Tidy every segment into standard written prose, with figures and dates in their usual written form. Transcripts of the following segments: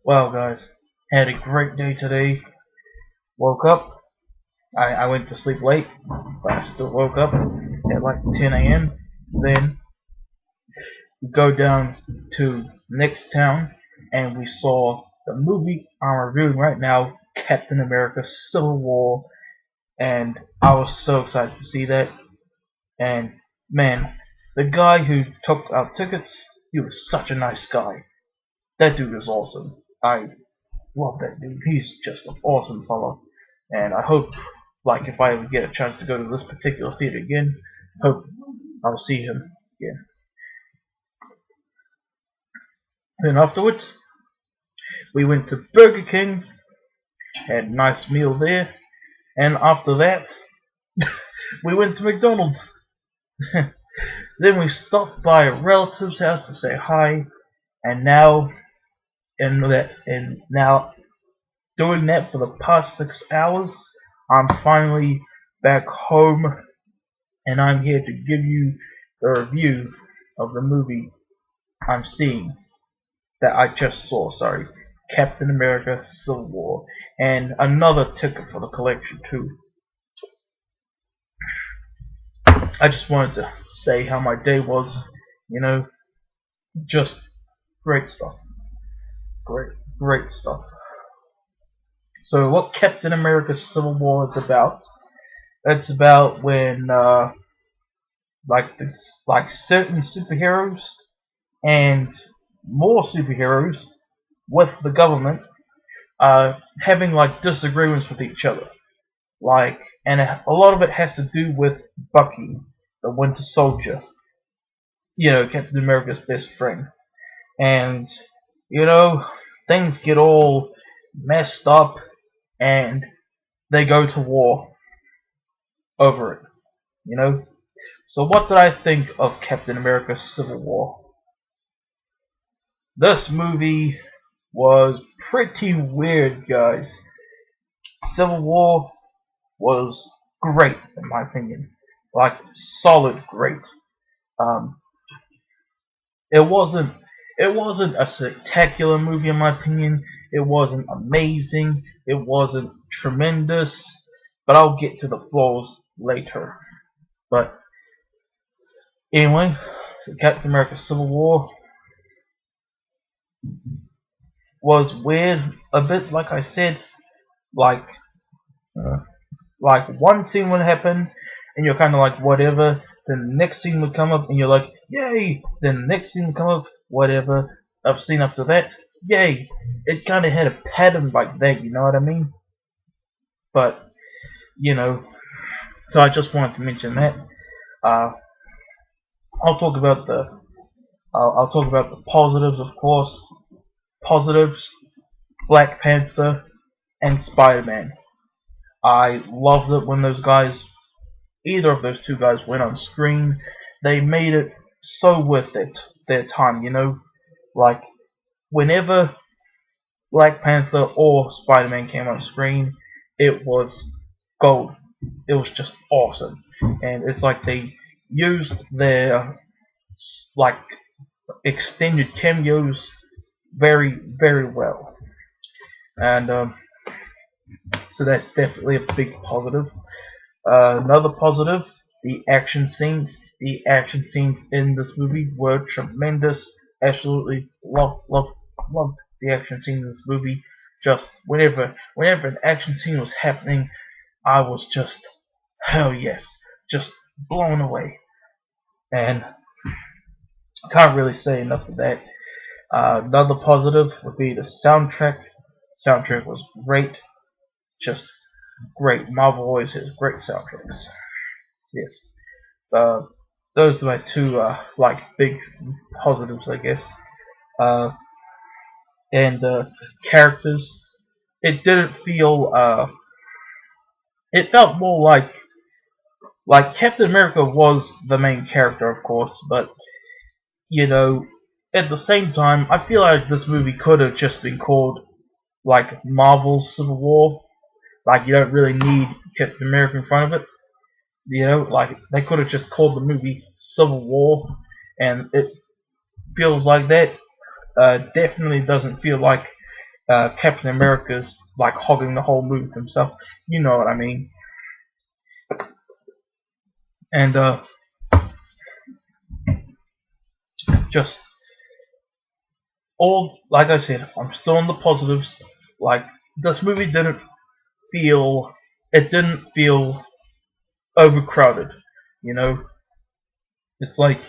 Well, guys, had a great day today. Woke up. I went to sleep late, but I still woke up at like 10 a.m. Then we go down to next town and we saw the movie I'm reviewing right now, Captain America Civil War, and I was so excited to see that. And man, the guy who took our tickets, he was such a nice guy. That dude was awesome. I love that dude. He's just an awesome fellow. And I hope, like, if I ever get a chance to go to this particular theater again, hope I'll see him again. Then afterwards, we went to Burger King, had a nice meal there, and after that, we went to McDonald's. Then we stopped by a relative's house to say hi, and now doing that for the past 6 hours, I'm finally back home, and I'm here to give you the review of the movie I'm seeing that I just saw. Sorry, Captain America: Civil War, and another ticket for the collection too. I just wanted to say how my day was. You know, just great stuff. Great stuff. So, what Captain America: Civil War is about? It's about when like certain superheroes and more superheroes with the government having like disagreements with each other. And a lot of it has to do with Bucky, the Winter Soldier. Captain America's best friend. And you know, things get all messed up, and they go to war over it. You know. So what did I think of Captain America: Civil War? This movie was pretty weird, guys. Civil War was great, in my opinion. Like, solid great. Um, it wasn't a spectacular movie, in my opinion. It wasn't amazing. It wasn't tremendous. But I'll get to the flaws later. But anyway, Captain America: Civil War was weird, a bit like I said. Like, uh, like one scene would happen, and you're kind of like whatever. Then the next scene would come up, and you're like, yay! Then the next scene would come up, whatever. I've seen after that, yay! It kind of had a pattern like that, you know what I mean? But you know, so I just wanted to mention that. Uh, I'll talk about the positives, of course. Positives: Black Panther and Spider-Man. I loved it when either of those two guys went on screen. They made it so worth their time, you know? Like, whenever Black Panther or Spider-Man came on screen, it was gold. It was just awesome. And it's like they used their, like, extended cameos very, very well. And, so that's definitely a big positive. Another positive: the action scenes. The action scenes in this movie were tremendous. Absolutely loved the action scenes in this movie. Just whenever an action scene was happening, I was just, hell yes, just blown away. And I can't really say enough of that. Another positive would be the soundtrack. Soundtrack was great, just great. Marvel always has great soundtracks. Yes. Uh, those are my two like big positives, I guess. Uh, and characters. It didn't feel. It felt more like Captain America was the main character, of course, but you know, at the same time, I feel like this movie could have just been called like Marvel's Civil War. Like, you don't really need Captain America in front of it. You know, like, they could have just called the movie Civil War, and it feels like that. Definitely doesn't feel like Captain America's like hogging the whole movie himself. You know what I mean? And just all, like I said, I'm still on the positives. Like, this movie didn't feel overcrowded. You know, it's like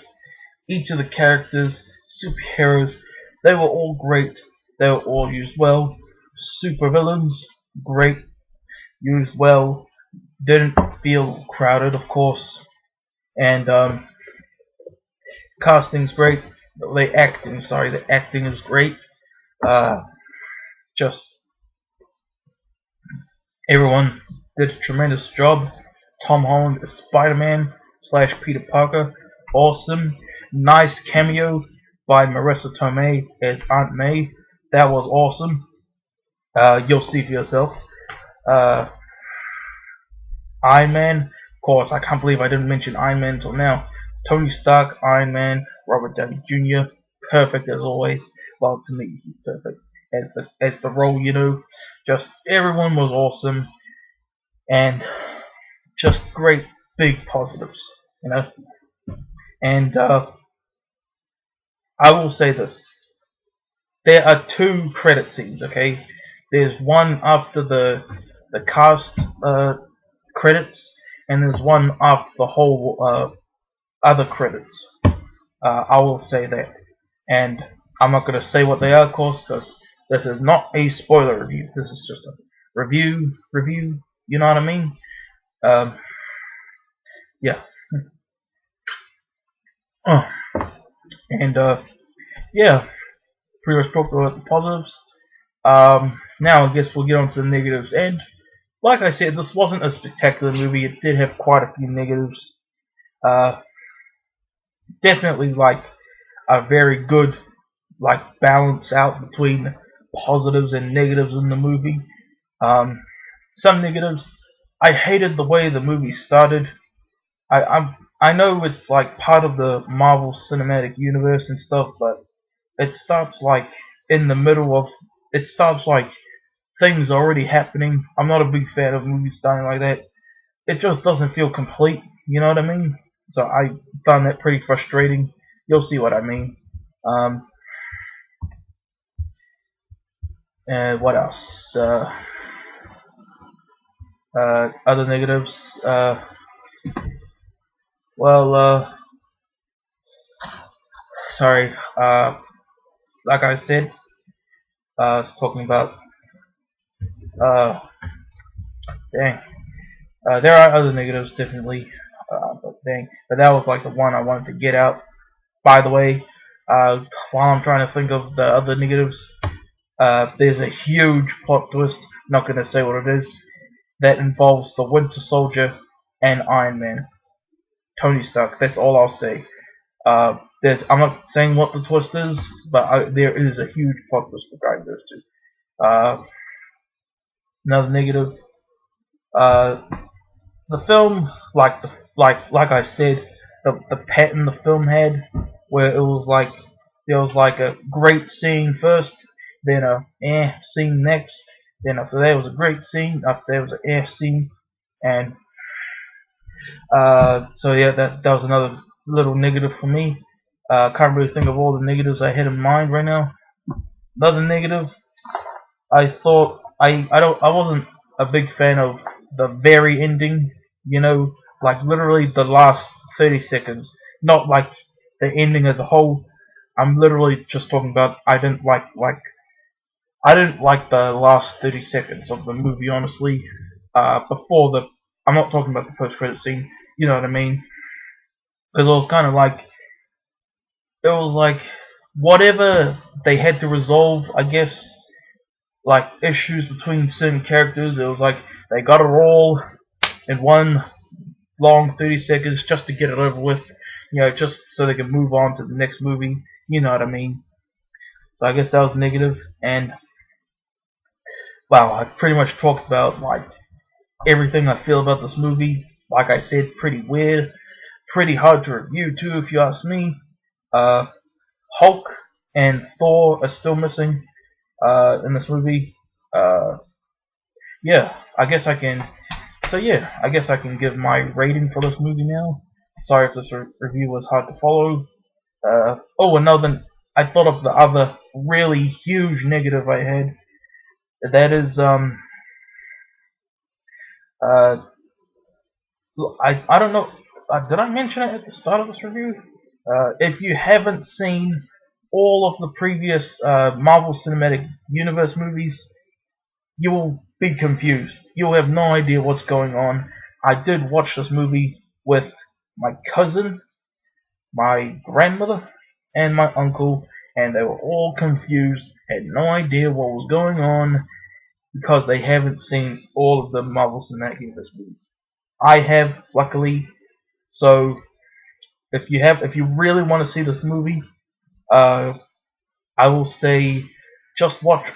each of the characters, superheroes, they were all great. They were all used well. Supervillains, great, used well. Didn't feel crowded, of course. And casting's great. The acting is great. Uh, just everyone did a tremendous job. Tom Holland as Spider-Man / Peter Parker, awesome. Nice cameo by Marissa Tomei as Aunt May. That was awesome. You'll see for yourself. Uh, Iron Man, of course, I can't believe I didn't mention Iron Man until now. Tony Stark, Iron Man, Robert Downey Jr., perfect as always. Well, to me, he's perfect as the role, you know. Just everyone was awesome, and just great big positives, you know. And I will say this: there are two credit scenes. Okay, there's one after the cast credits, and there's one after the whole other credits. I will say that, and I'm not going to say what they are, of course, because this is not a spoiler review. This is just a review. You know what I mean? Um, yeah. And yeah, pretty much talked about the positives. Now I guess we'll get on to the negatives. And like I said, this wasn't a spectacular movie. It did have quite a few negatives. Uh, Definitely like a very good like balance out between positives and negatives in the movie. Some negatives. I hated the way the movie started. I know it's like part of the Marvel Cinematic Universe and stuff, but it starts like in the middle of. It starts like things already happening. I'm not a big fan of movies starting like that. It just doesn't feel complete. You know what I mean? So I found that pretty frustrating. You'll see what I mean. Um, and what else? Other negatives. Well, sorry. Like I said, I was talking about. Uh, Dang. There are other negatives, definitely. But that was like the one I wanted to get out. By the way, while I'm trying to think of the other negatives, there's a huge plot twist. Not going to say what it is. That involves the Winter Soldier and Iron Man, Tony Stark. That's all I'll say. I'm not saying what the twist is, but there is a huge plot twist regarding those two. Another negative. Uh, the film, like I said, the pattern the film had, where it was like there was like a great scene first, then a scene next, then after that was a great scene, after that was an scene, and so yeah, that was another little negative for me. Can't really think of all the negatives I had in mind right now. Another negative, I thought I wasn't a big fan of the very ending. You know, like literally the last 30 seconds, not like the ending as a whole. I'm literally just talking about I didn't like the last 30 seconds of the movie. Honestly, before the I'm not talking about the post credit scene. You know what I mean? Because it was kind of like it was like whatever they had to resolve, I guess, like issues between certain characters. It was like they got it all in one long 30 seconds just to get it over with, you know, just so they can move on to the next movie. You know what I mean? So I guess that was negative. And wow, I pretty much talked about like everything I feel about this movie. Like I said, pretty weird, pretty hard to review too, if you ask me. Uh, Hulk and Thor are still missing. in this movie. Uh, yeah, I guess I can. So yeah, I guess I can give my rating for this movie now. Sorry if this review was hard to follow. Oh, another. I thought of the other really huge negative I had. That is uh I don't know. Did I mention it at the start of this review? If you haven't seen all of the previous Marvel Cinematic Universe movies, you will be confused. You'll have no idea what's going on. I did watch this movie with my cousin, my grandmother, and my uncle, and they were all confused, had no idea what was going on because they haven't seen all of the Marvel Cinematic Universe movies. I have, luckily, so if you really want to see this movie, uh, I will say just watch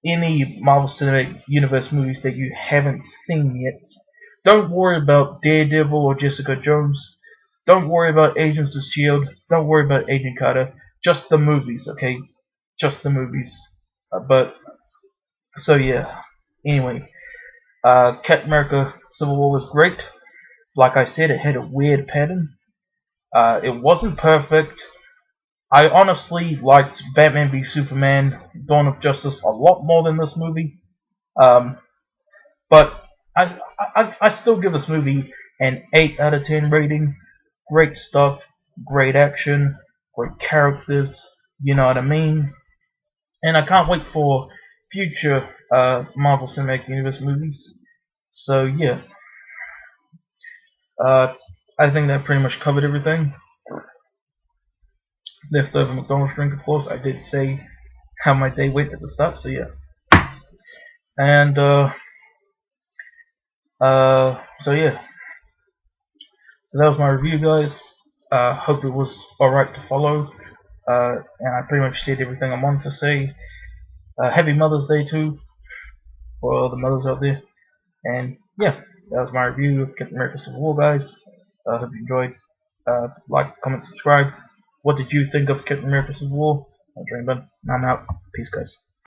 any Marvel Cinematic Universe movies that you haven't seen yet. Don't worry about Daredevil or Jessica Jones. Don't worry about Agents of Shield. Don't worry about Agent Carter. Just the movies, okay? Just the movies. But so yeah. Anyway, Captain America: Civil War was great. Like I said, it had a weird pattern. It wasn't perfect. I honestly liked Batman v Superman: Dawn of Justice a lot more than this movie. Um, but I still give this movie an 8 out of 10 rating. Great stuff, great action, great characters. You know what I mean? And I can't wait for future Marvel Cinematic Universe movies. So yeah, uh, I think that pretty much covered everything. Leftover McDonald's drink, of course. I did say how my day went at the start, so yeah. And so yeah. So that was my review, guys. Hope it was alright to follow. And I pretty much said everything I wanted to say. Happy Mother's Day too for all the mothers out there. And yeah, that was my review of Captain America: Civil War, guys. Hope you enjoyed. Like, comment, subscribe. What did you think of Captain America: Civil War? I'm Dreambun. I'm out. Peace, guys.